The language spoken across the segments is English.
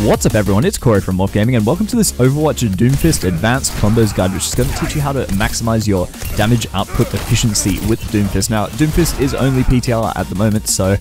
What's up everyone, it's Corey from MAWFGAMING and welcome to this Overwatch Doomfist Advanced Combos Guide, which is going to teach you how to maximize your damage output efficiency with Doomfist. Now, Doomfist is only PTR at the moment, so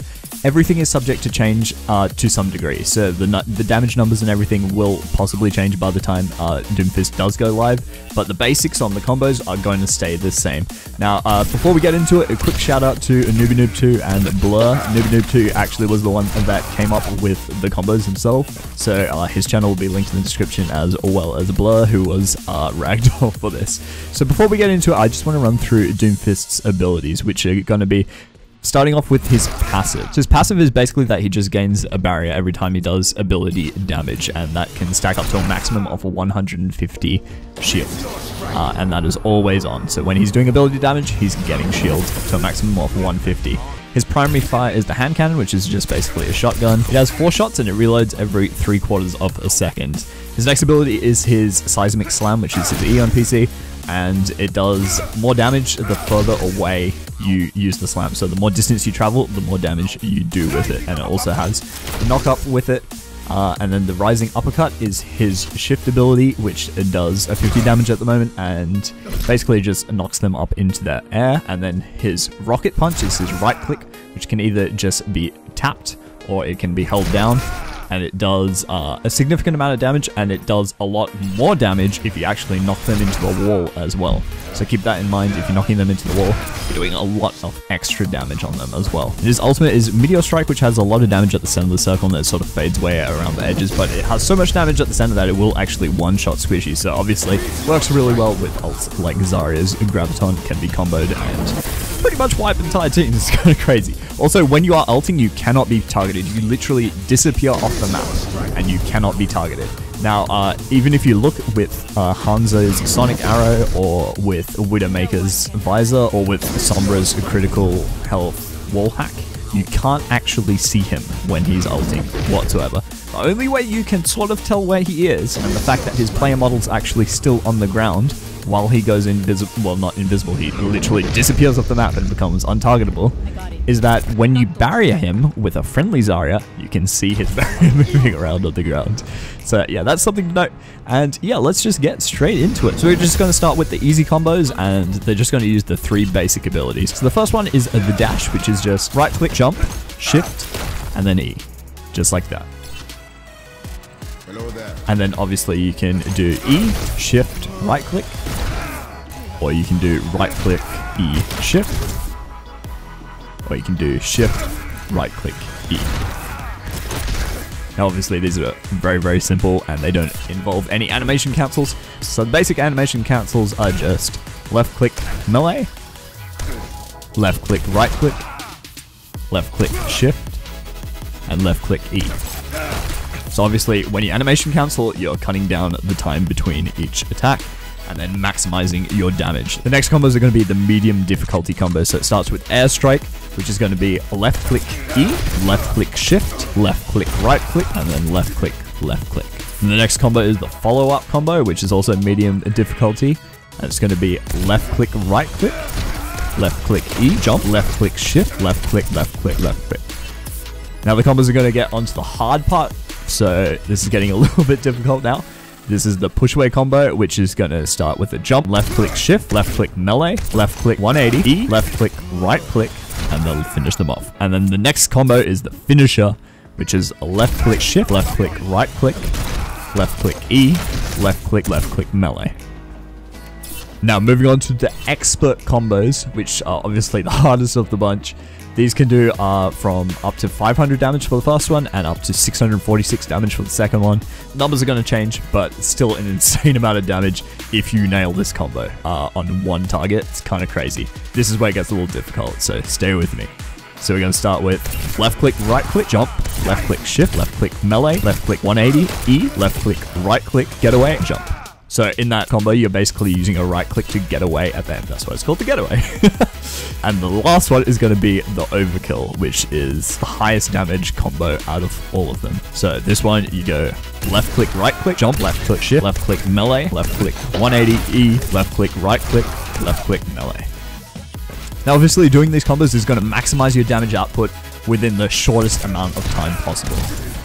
everything is subject to change to some degree. So the damage numbers and everything will possibly change by the time Doomfist does go live, but the basics on the combos are going to stay the same. Now, before we get into it, a quick shout out to NewbieNoob2 and Blur. NewbieNoob2 actually was the one that came up with the combos himself, so his channel will be linked in the description, as well as Blur, who was ragdoll for this. So before we get into it, I just want to run through Doomfist's abilities, which are going to be starting off with his passive. So his passive is basically that he just gains a barrier every time he does ability damage, and that can stack up to a maximum of 150 shield. And that is always on. So when he's doing ability damage, he's getting shield up to a maximum of 150. His primary fire is the hand cannon, which is just basically a shotgun. It has 4 shots and it reloads every 3/4 of a second. His next ability is his seismic slam, which is his E on PC, and it does more damage the further away you use the slam. So the more distance you travel, the more damage you do with it. And it also has knock up with it. And then the rising uppercut is his shift ability, which does a 50 damage at the moment and basically just knocks them up into the air. And then his rocket punch is his right click, which can either just be tapped or it can be held down. And it does a significant amount of damage, and it does a lot more damage if you actually knock them into the wall as well. So keep that in mind. If you're knocking them into the wall, you're doing a lot of extra damage on them as well. His ultimate is Meteor Strike, which has a lot of damage at the center of the circle, and it sort of fades away around the edges, but it has so much damage at the center that it will actually one-shot squishy. So obviously works really well with ults like Zarya's. Graviton can be comboed and pretty much wipe entire teams. It's kind of crazy. Also, when you are ulting, you cannot be targeted. You literally disappear off the map and you cannot be targeted. Now, even if you look with Hanzo's Sonic Arrow, or with Widowmaker's Visor, or with Sombra's Critical Health Wall Hack, you can't actually see him when he's ulting whatsoever. The only way you can sort of tell where he is, and the fact that his player model's actually still on the ground while he goes invisible, well, not invisible, he literally disappears off the map and becomes untargetable, is that when you barrier him with a friendly Zarya, you can see his barrier moving around on the ground. So yeah, that's something to note. And yeah, let's just get straight into it. So we're just going to start with the easy combos, and they're just going to use the 3 basic abilities. So the first one is the dash, which is just right click, jump, shift, and then E. Just like that. And then obviously you can do E, shift, right click, or you can do right click, E, shift, or you can do shift, right click, E. Now obviously these are very, very simple and they don't involve any animation cancels. So the basic animation cancels are just left click melee, left click right click, left click shift, and left click E. So obviously when you animation cancel, you're cutting down the time between each attack and then maximizing your damage. The next combos are going to be the medium difficulty combo. So it starts with airstrike, which is going to be left click E, left click shift, left click right click, and then left click left click. And the next combo is the follow up combo, which is also medium difficulty. And it's going to be left click right click, left click E, jump, left click shift, left click left click left click. Now the combos are going to get onto the hard part. So this is getting a little bit difficult now. This is the push away combo, which is going to start with a jump, left click shift, left click melee, left click 180, E, left click right click, and they'll finish them off. And then the next combo is the finisher, which is a left click shift, left click right click, left click E, left click melee. Now moving on to the expert combos, which are obviously the hardest of the bunch. These can do from up to 500 damage for the first one and up to 646 damage for the second one. Numbers are going to change, but still an insane amount of damage if you nail this combo on one target. It's kind of crazy. This is where it gets a little difficult, so stay with me. So we're going to start with left click, right click, jump, left click, shift, left click, melee, left click, 180, E, left click, right click, get away, jump. So in that combo, you're basically using a right click to get away at the end. That's why it's called the getaway. And the last one is going to be the overkill, which is the highest damage combo out of all of them. So this one, you go left click, right click, jump, left click, shift, left click, melee, left click, 180, E, left click, right click, left click, melee. Now obviously doing these combos is going to maximize your damage output within the shortest amount of time possible.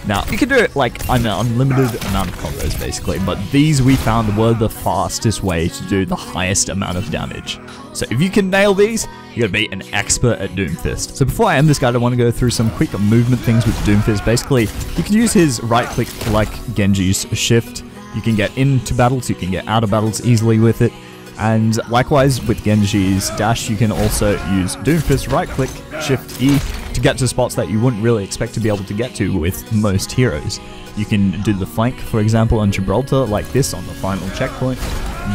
Now, you can do it like an unlimited amount of combos basically, but these we found were the fastest way to do the highest amount of damage. So if you can nail these, you're gonna be an expert at Doomfist. So before I end this guide, I want to go through some quick movement things with Doomfist. Basically, you can use his right click like Genji's shift. You can get into battles, you can get out of battles easily with it. And likewise with Genji's dash, you can also use Doomfist right click, shift E to get to spots that you wouldn't really expect to be able to get to with most heroes. You can do the flank, for example, on Gibraltar like this on the final checkpoint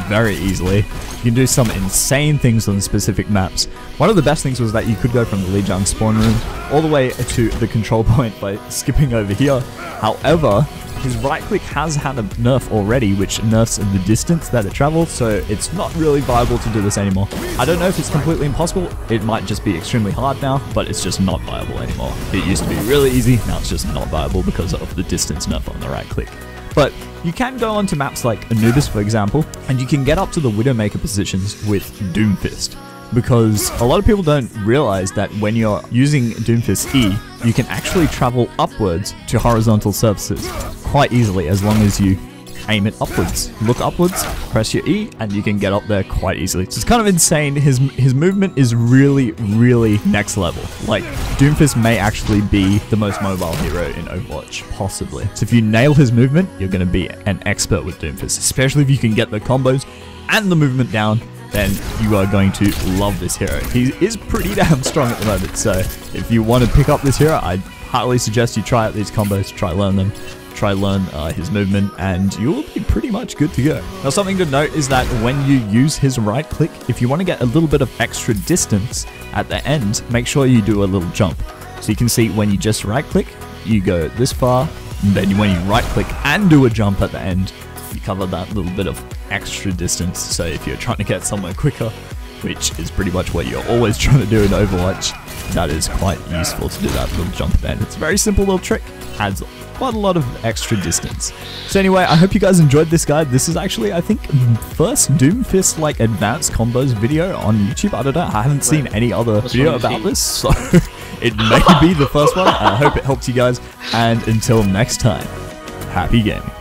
very easily. You can do some insane things on specific maps. One of the best things was that you could go from the Lijiang spawn room all the way to the control point by skipping over here. However, his right click has had a nerf already, which nerfs the distance that it travels, so it's not really viable to do this anymore. I don't know if it's completely impossible, it might just be extremely hard now, but it's just not viable anymore. It used to be really easy, now it's just not viable because of the distance nerf on the right click. But you can go onto maps like Anubis, for example, and you can get up to the Widowmaker positions with Doomfist. Because a lot of people don't realize that when you're using Doomfist E, you can actually travel upwards to horizontal surfaces quite easily as long as you aim it upwards. Look upwards, press your E, and you can get up there quite easily. So it's kind of insane. His movement is really, really next level. Like, Doomfist may actually be the most mobile hero in Overwatch, possibly. So if you nail his movement, you're going to be an expert with Doomfist, especially if you can get the combos and the movement down. Then you are going to love this hero. He is pretty damn strong at the moment, so if you want to pick up this hero, I highly suggest you try out these combos, try learn them, try learn his movement, and you will be pretty much good to go. Now, something to note is that when you use his right click, if you want to get a little bit of extra distance at the end, make sure you do a little jump. So you can see when you just right click, you go this far, and then when you right click and do a jump at the end, you cover that little bit of extra distance. So if you're trying to get somewhere quicker, which is pretty much what you're always trying to do in Overwatch, that is quite useful to do that little jump at the end. It's a very simple little trick, adds quite a lot of extra distance. So anyway, I hope you guys enjoyed this guide. This is actually, I think, first Doomfist like advanced combos video on YouTube. I don't know, I haven't seen any other video about this, so it may be the first one. I hope it helped you guys, and until next time, happy gaming.